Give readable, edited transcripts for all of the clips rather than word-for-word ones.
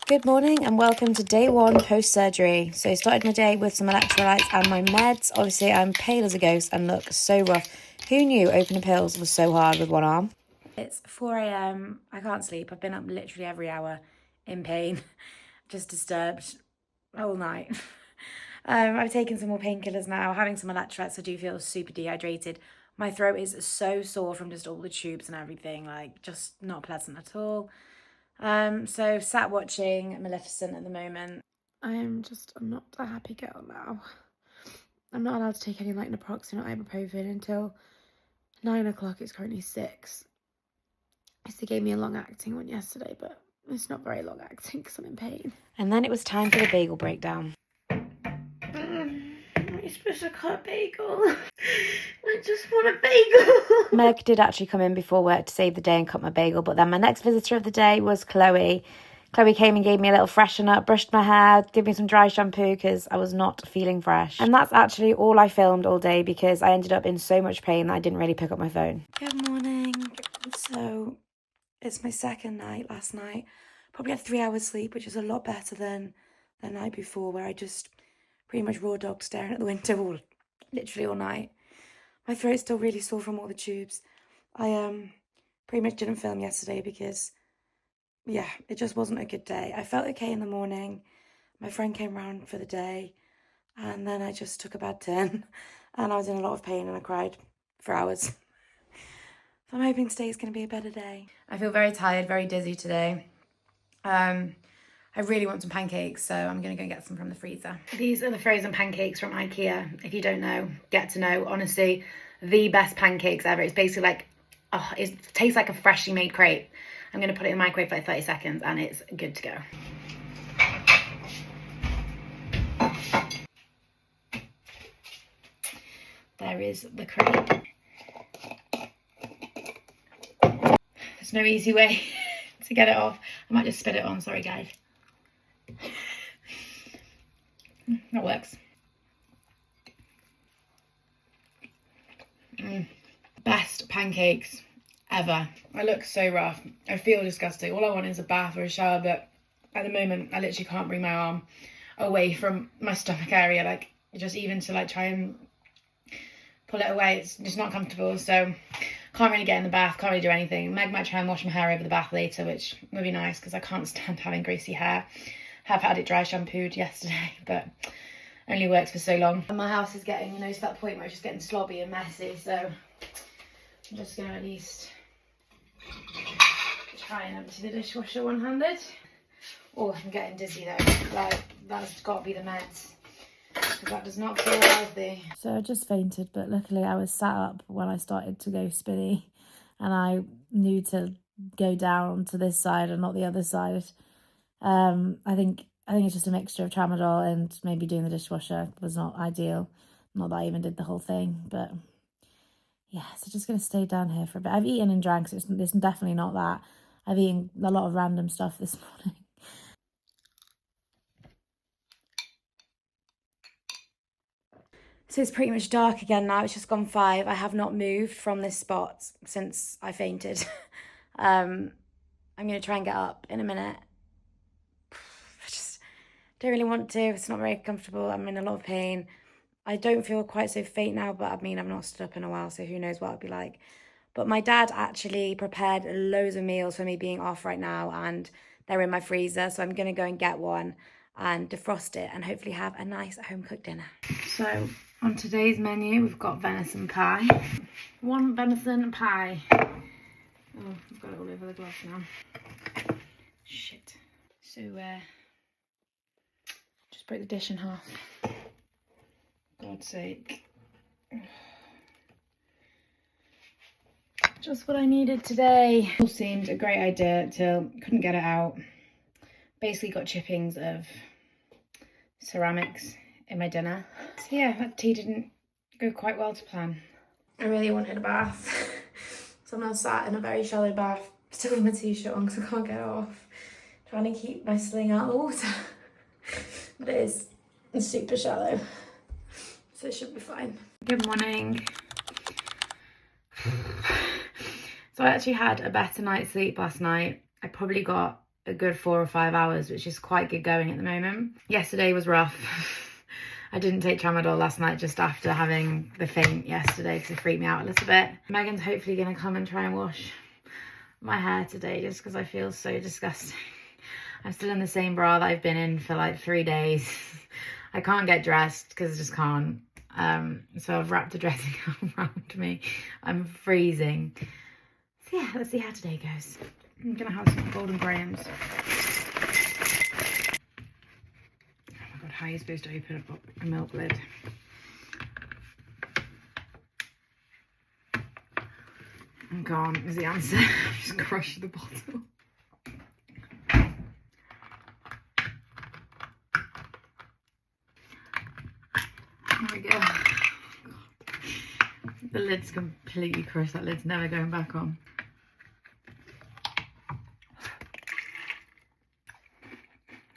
Good morning and welcome to day one post-surgery. So I started my day with some electrolytes and my meds. Obviously I'm pale as a ghost and look so rough. Who knew opening pills was so hard with one arm? It's 4 a.m. I can't sleep. I've been up literally every hour in pain, just disturbed all night. I've taken some more painkillers now, having some electrolytes. I do feel super dehydrated. My throat is so sore from just all the tubes and everything, like just not pleasant at all. So sat watching Maleficent at the moment. I'm not a happy girl now. I'm not allowed to take any like naproxen or ibuprofen until 9 o'clock. It's currently 6. They gave me a long-acting one yesterday, but it's not very long-acting because I'm in pain. And then it was time for the bagel breakdown. You're supposed to cut a bagel. I just want a bagel. Meg did actually come in before work to save the day and cut my bagel, but then my next visitor of the day was Chloe. Chloe came and gave me a little freshen up, brushed my hair, gave me some dry shampoo because I was not feeling fresh. And that's actually all I filmed all day because I ended up in so much pain that I didn't really pick up my phone. Good morning. So it's my second night last night. Probably had 3 hours sleep, which is a lot better than the night before where I just pretty much raw dog staring at the window literally all night. My throat's still really sore from all the tubes. I pretty much didn't film yesterday because, yeah, it just wasn't a good day. I felt okay in the morning. My friend came round for the day and then I just took a bad turn and I was in a lot of pain and I cried for hours. So I'm hoping today's going to be a better day. I feel very tired, very dizzy today. I really want some pancakes, so I'm going to go get some from the freezer. These are the frozen pancakes from IKEA. If you don't know, get to know. Honestly, the best pancakes ever. It's basically like, oh, it tastes like a freshly made crepe. I'm going to put it in the microwave for like 30 seconds and it's good to go. There is the crepe. There's no easy way to get it off. I might just spit it on, sorry guys. That works. Best pancakes ever. I look so rough. I feel disgusting. All I want is a bath or a shower, but at the moment I literally can't bring my arm away from my stomach area, like just even to like try and pull it away. It's just not comfortable, so can't really get in the bath, can't really do anything. Meg might try and wash my hair over the bath later, which would be nice because I can't stand having greasy hair. Have had it dry shampooed yesterday, but only works for so long. And my house is getting, to that point where it's just getting slobby and messy, so I'm just going to at least try and empty the dishwasher one-handed. Oh, I'm getting dizzy though. Like, that's got to be the meds, because that does not feel healthy. So I just fainted, but luckily I was sat up when I started to go spinny, and I knew to go down to this side and not the other side. I think it's just a mixture of tramadol and maybe doing the dishwasher was not ideal. Not that I even did the whole thing, but yeah, so just going to stay down here for a bit. I've eaten and drank, so it's definitely not that. I've eaten a lot of random stuff this morning. So it's pretty much dark again now. It's just gone 5. I have not moved from this spot since I fainted. I'm going to try and get up in a minute. I just don't really want to. It's not very comfortable. I'm in a lot of pain. I don't feel quite so faint now, but I mean, I've not stood up in a while, so who knows what it'll be like. But my dad actually prepared loads of meals for me being off right now, and they're in my freezer, so I'm going to go and get one and defrost it and hopefully have a nice home-cooked dinner. So on today's menu, we've got venison pie. One venison pie. Oh, I've got it all over the glass now. Shit. So, just break the dish in half. God's sake. Just what I needed today. It all seemed a great idea till couldn't get it out. Basically got chippings of ceramics in my dinner. So yeah, that tea didn't go quite well to plan. I really wanted a bath. So I'm now sat in a very shallow bath, still with my t-shirt on because I can't get it off. Trying to keep my sling out of the water. But it is super shallow, so it should be fine. Good morning. So I actually had a better night's sleep last night. I probably got a good 4 or 5 hours, which is quite good going at the moment. Yesterday was rough. I didn't take tramadol last night just after having the faint yesterday because it freaked me out a little bit. Megan's hopefully going to come and try and wash my hair today just because I feel so disgusting. I'm still in the same bra that I've been in for like 3 days. I can't get dressed because I just can't. So I've wrapped a dressing gown around me. I'm freezing. So yeah, let's see how today goes. I'm gonna have some Golden Grahams. Oh my god, how are you supposed to open up a milk lid? I'm gone is the answer. Just crush the bottle. There we go. The lid's completely crushed. That lid's never going back on.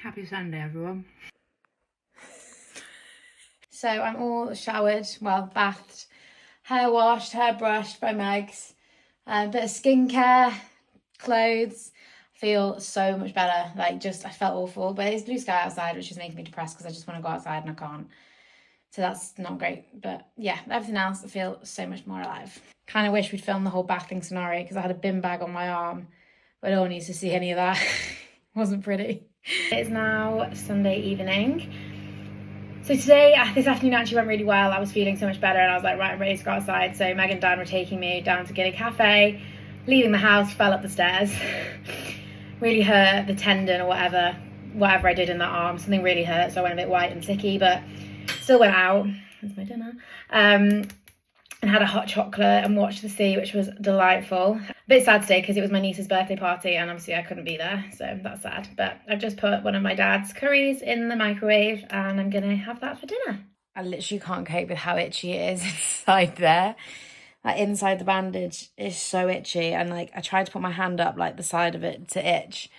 Happy Sunday, everyone. So I'm all showered, well, bathed, hair washed, hair brushed by Megs, a bit of skincare, clothes. Feel so much better. Like, just, I felt awful, but it's blue sky outside, which is making me depressed because I just want to go outside and I can't. So that's not great. But yeah, everything else, I feel so much more alive. Kind of wish we'd filmed the whole bathing scenario because I had a bin bag on my arm, but no one needs to see any of that. Wasn't pretty. It's now Sunday evening. So today, this afternoon actually went really well. I was feeling so much better and I was like, right, I'm ready to go outside. So Meg and Dan were taking me down to Gilly Cafe, leaving the house, fell up the stairs. Really hurt the tendon or whatever I did in that arm. Something really hurt, so I went a bit white and sicky, but still went out. That's my dinner. And had a hot chocolate and watched the sea, which was delightful. A bit sad today because it was my niece's birthday party and obviously I couldn't be there, so that's sad. But I've just put one of my dad's curries in the microwave and I'm gonna have that for dinner. I literally can't cope with how itchy it is inside there. Like, inside the bandage is so itchy, and like I tried to put my hand up like the side of it to itch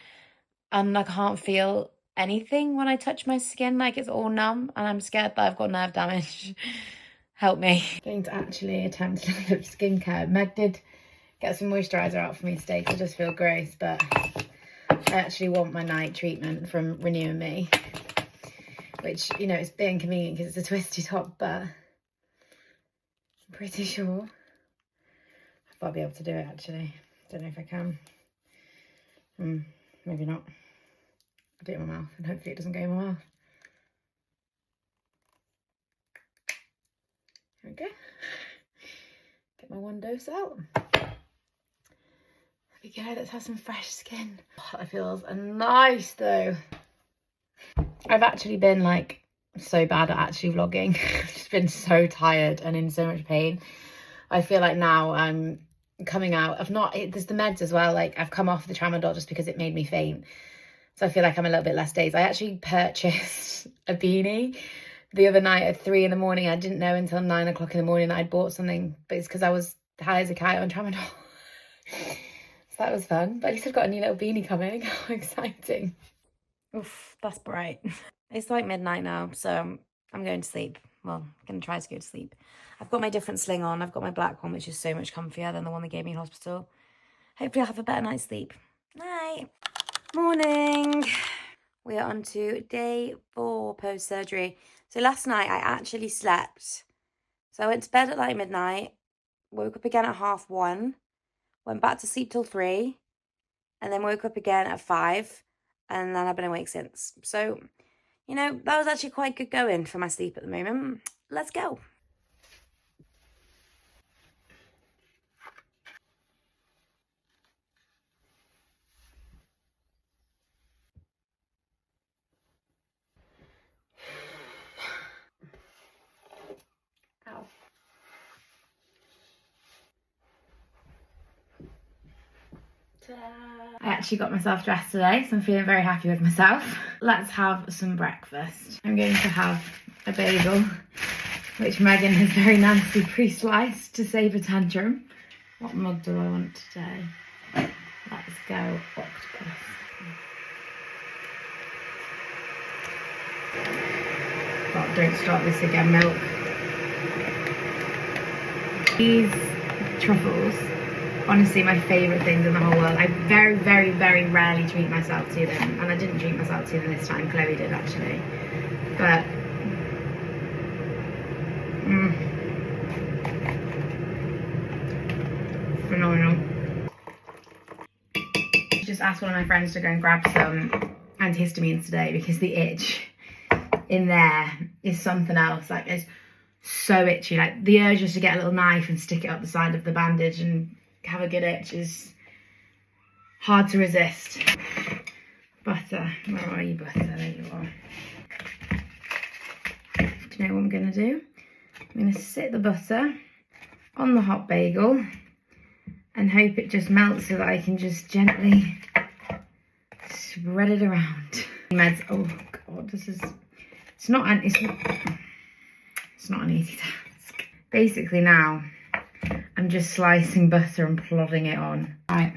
and I can't feel anything when I touch my skin. Like, it's all numb and I'm scared that I've got nerve damage. Help me. I'm going to actually attempt a little bit of skincare. Meg did get some moisturiser out for me today because I just feel gross, but I actually want my night treatment from Renew and Me, which, you know, it's a bit inconvenient because it's a twisty top, but I'm pretty sure I'll be able to do it actually. Don't know if I can. Maybe not. I'll do it in my mouth and hopefully it doesn't go in my mouth. There we go. Get my one dose out. There we go, let's have some fresh skin. Oh, that feels nice though. I've actually been like so bad at actually vlogging. I've just been so tired and in so much pain. I feel like now I'm coming out. There's the meds as well. Like, I've come off the tramadol just because it made me faint. So I feel like I'm a little bit less dazed. I actually purchased a beanie the other night at 3 in the morning. I didn't know until 9 o'clock in the morning that I'd bought something, but it's because I was high as a kite on tramadol. So that was fun. But at least I've got a new little beanie coming. How exciting. Oof, that's bright. It's like midnight now, so I'm going to sleep. Well, I'm going to try to go to sleep. I've got my different sling on. I've got my black one, which is so much comfier than the one they gave me in hospital. Hopefully I'll have a better night's sleep. Night. Morning. We are on to day 4 post-surgery. So last night I actually slept. So I went to bed at like midnight, woke up again at 1:30, went back to sleep till 3, and then woke up again at 5, and then I've been awake since. So, you know, that was actually quite good going for my sleep at the moment. Let's go. I actually got myself dressed today, so I'm feeling very happy with myself. Let's have some breakfast. I'm going to have a bagel, which Megan has very nicely pre-sliced to save a tantrum. What mug do I want today? Let's go octopus. God, don't start this again, milk. These truffles Honestly, my favourite things in the whole world. I very, very, very rarely treat myself to them, and I didn't treat myself to them this time. Chloe did actually, but phenomenal. Just asked one of my friends to go and grab some antihistamines today because the itch in there is something else. Like, it's so itchy. Like, the urge just to get a little knife and stick it up the side of the bandage and have a good itch is hard to resist. Butter, where are you, butter? There you are. Do you know what I'm gonna do? I'm gonna sit the butter on the hot bagel and hope it just melts so that I can just gently spread it around. Meds. Oh god, it's not an easy task. Basically now I'm just slicing butter and plodding it on. Right,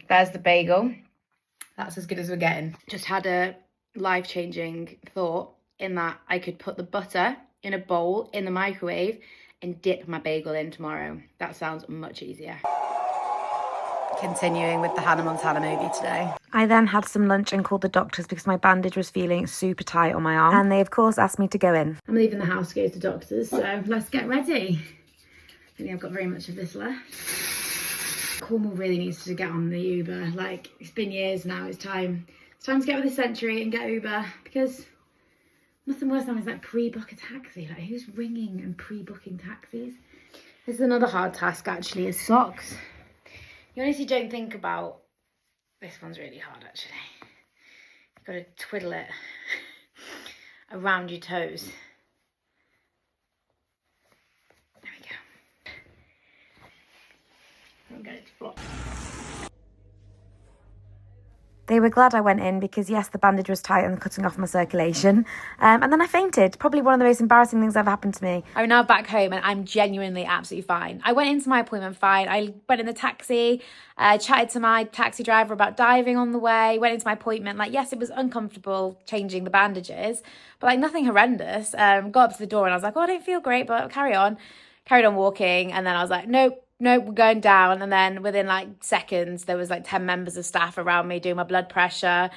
there's the bagel. That's as good as we're getting. Just had a life-changing thought in that I could put the butter in a bowl in the microwave and dip my bagel in tomorrow. That sounds much easier. Continuing with the Hannah Montana movie today. I then had some lunch and called the doctors because my bandage was feeling super tight on my arm. And they, of course, asked me to go in. I'm leaving the house to go to the doctors, so let's get ready. I think I've got very much of this left. Cornwall really needs to get on the Uber. Like, it's been years now. It's time to get with the Century and get Uber, because nothing worse than is like pre-book a taxi. Like, who's ringing and pre-booking taxis? This is another hard task actually, is socks. You honestly don't think about, this one's really hard actually. You've got to twiddle it around your toes. There we go. I'm going to block. They were glad I went in because, yes, the bandage was tight and cutting off my circulation. And then I fainted. Probably one of the most embarrassing things ever happened to me. I'm now back home and I'm genuinely absolutely fine. I went into my appointment fine. I went in the taxi, chatted to my taxi driver about diving on the way, went into my appointment. Like, yes, it was uncomfortable changing the bandages, but like nothing horrendous. Got up to the door and I was like, oh, I don't feel great, but carry on. Carried on walking. And then I was like, nope, we're going down. And then within like seconds, there was like 10 members of staff around me doing my blood pressure,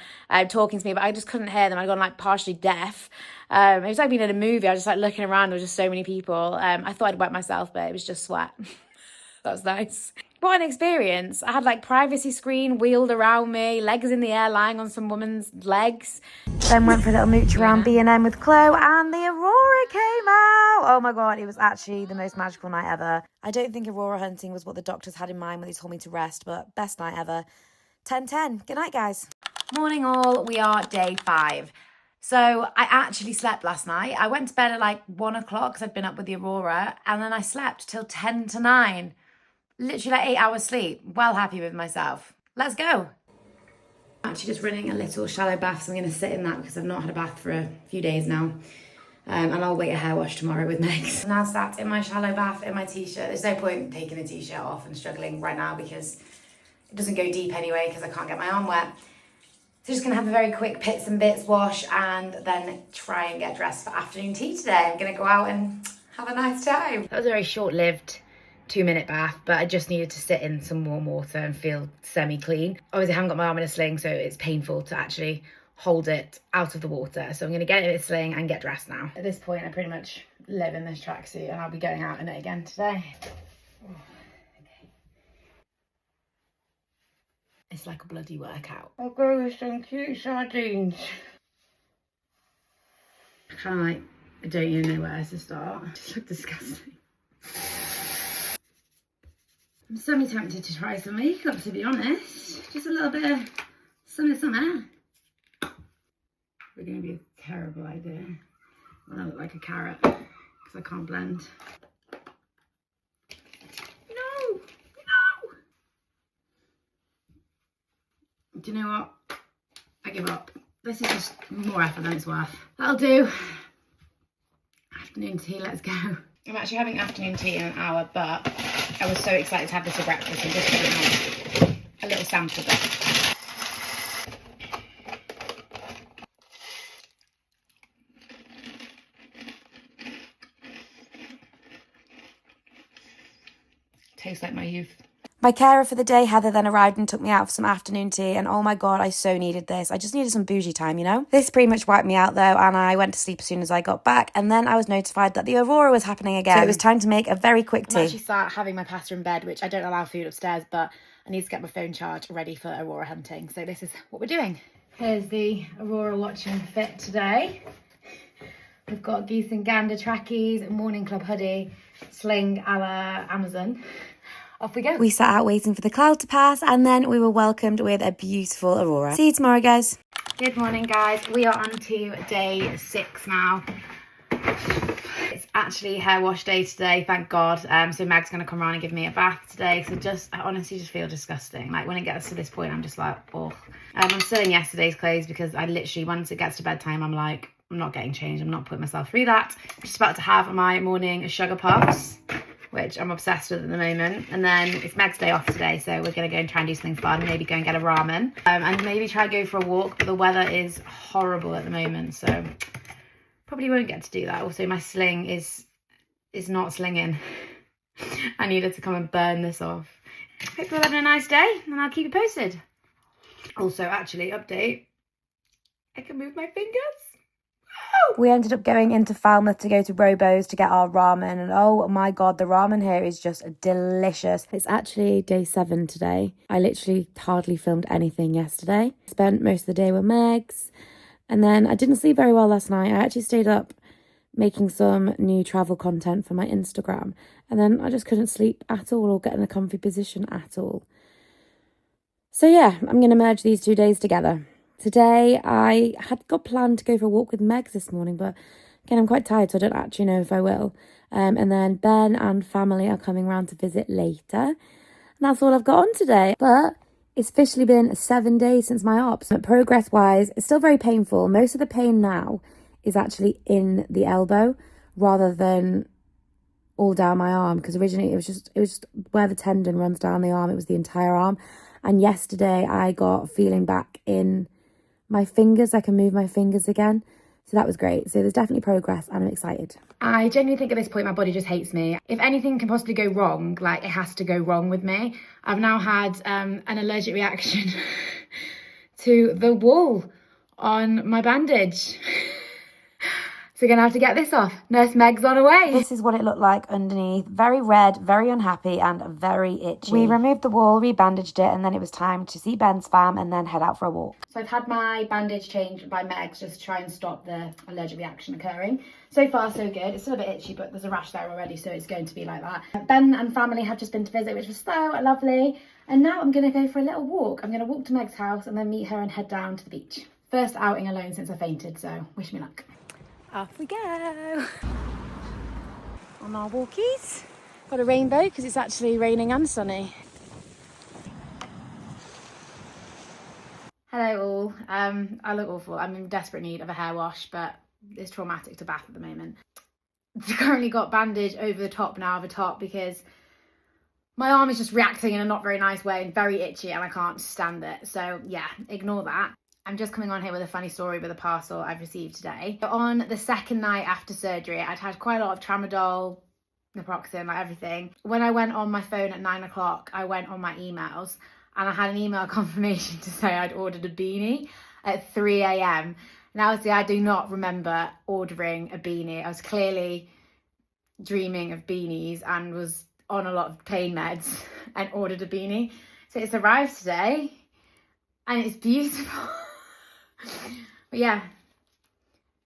talking to me, but I just couldn't hear them. I'd gone like partially deaf. It was like being in a movie. I was just like looking around. There was just so many people. I thought I'd wet myself, but it was just sweat. That was nice. What an experience. I had like privacy screen wheeled around me, legs in the air, lying on some woman's legs. Then went for a little mooch around B&M with Chloe, and the Aurora came out. Oh my God, it was actually the most magical night ever. I don't think Aurora hunting was what the doctors had in mind when they told me to rest, but best night ever. 10-10. Good night, guys. Morning all, we are day 5. So I actually slept last night. I went to bed at like 1 o'clock because I'd been up with the Aurora, and then I slept till 10 to 9. Literally like 8 hours sleep. Well happy with myself. Let's go. I'm actually just running a little shallow bath, so I'm going to sit in that because I've not had a bath for a few days now. And I'll wait a hair wash tomorrow with Megs. I'm now sat in my shallow bath in my t-shirt. There's no point taking the t-shirt off and struggling right now because it doesn't go deep anyway because I can't get my arm wet. So just going to have a very quick pits and bits wash and then try and get dressed for afternoon tea today. I'm going to go out and have a nice time. That was a very short-lived 2-minute bath, but I just needed to sit in some warm water and feel semi-clean. Obviously, I haven't got my arm in a sling, so it's painful to actually hold it out of the water. So I'm going to get in a sling and get dressed now. At this point, I pretty much live in this tracksuit and I'll be going out in it again today. Oh, okay. It's like a bloody workout. I'll go with some cute sardines. I kind of like, I don't even know where else to start. It just look disgusting. I'm semi-tempted to try some makeup, to be honest. Just a little bit of summer. We're going to be a terrible idea when I look like a carrot because I can't blend. No! Do you know what? I give up. This is just more effort than it's worth. That'll do. Afternoon tea, let's go. I'm actually having afternoon tea in an hour, but I was so excited to have this for breakfast and just giving out a little sample of it. Tastes like my youth. My carer for the day, Heather, then arrived and took me out for some afternoon tea, and oh my god, I so needed this. I just needed some bougie time, you know? This pretty much wiped me out though, and I went to sleep as soon as I got back, and then I was notified that the aurora was happening again. So it was time to make a very quick tea. I'm actually sat having my pasta in bed, which I don't allow food upstairs, but I need to get my phone charged ready for aurora hunting. So this is what we're doing. Here's the aurora watching fit today. We've got geese and gander trackies, morning club hoodie, sling a la Amazon. Off we go. We sat out waiting for the cloud to pass, and then we were welcomed with a beautiful aurora. See you tomorrow, guys. Good morning, guys. We are on to day 6 now. It's actually hair wash day today, thank God. So Meg's going to come around and give me a bath today. So I honestly just feel disgusting. Like when it gets to this point, I'm just like, oh. I'm still in yesterday's clothes because I literally, once it gets to bedtime, I'm like, I'm not getting changed. I'm not putting myself through that. I'm just about to have my morning sugar puffs, which I'm obsessed with at the moment. And then it's Meg's day off today, so we're going to go and try and do something fun, maybe go and get a ramen, and maybe try to go for a walk, but the weather is horrible at the moment, so probably won't get to do that. Also, my sling is not slinging. I needed to come and burn this off. Hope you're having a nice day, and I'll keep you posted. Also, actually, update, I can move my fingers. We ended up going into Falmouth to go to Robo's to get our ramen, and oh my god, the ramen here is just delicious. It's actually day 7 today. I literally hardly filmed anything yesterday. Spent most of the day with Megs, and then I didn't sleep very well last night. I actually stayed up making some new travel content for my Instagram, and then I just couldn't sleep at all or get in a comfy position at all. So yeah, I'm going to merge these 2 days together. Today, I had got planned to go for a walk with Megs this morning, but again, I'm quite tired, so I don't actually know if I will. And then Ben and family are coming round to visit later. And that's all I've got on today. But it's officially been 7 days since my ops. But progress-wise, it's still very painful. Most of the pain now is actually in the elbow rather than all down my arm, because originally it was just where the tendon runs down the arm. It was the entire arm. And yesterday, I got feeling back in my fingers. I can move my fingers again, so that was great. So there's definitely progress and I'm excited. I genuinely think at this point my body just hates me. If anything can possibly go wrong, like it has to go wrong with me. I've now had an allergic reaction to the wool on my bandage. So we're going to have to get this off. Nurse Meg's on her way. This is what it looked like underneath. Very red, very unhappy, and very itchy. We removed the wool, rebandaged it, and then it was time to see Ben's fam and then head out for a walk. So I've had my bandage changed by Meg's just to try and stop the allergic reaction occurring. So far, so good. It's still a bit itchy, but there's a rash there already, so it's going to be like that. Ben and family have just been to visit, which was so lovely. And now I'm going to go for a little walk. I'm going to walk to Meg's house and then meet her and head down to the beach. First outing alone since I fainted, so wish me luck. Off we go on our walkies. Got a rainbow because it's actually raining and sunny. Hello all. I look awful. I'm in desperate need of a hair wash, but it's traumatic to bath at the moment. I've currently got bandage over the top now of a top because my arm is just reacting in a not very nice way and very itchy and I can't stand it. So yeah, ignore that. I'm just coming on here with a funny story with a parcel I've received today. On the second night after surgery, I'd had quite a lot of tramadol, naproxen, like everything. When I went on my phone at 9 o'clock, I went on my emails and I had an email confirmation to say I'd ordered a beanie at 3 a.m. Now, obviously, I do not remember ordering a beanie. I was clearly dreaming of beanies and was on a lot of pain meds and ordered a beanie. So it's arrived today and it's beautiful. But yeah,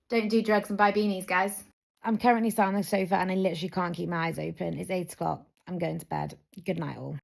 don't do drugs and buy beanies, guys. I'm currently sat on the sofa and I literally can't keep my eyes open. It's 8 o'clock. I'm going to bed. Good night all.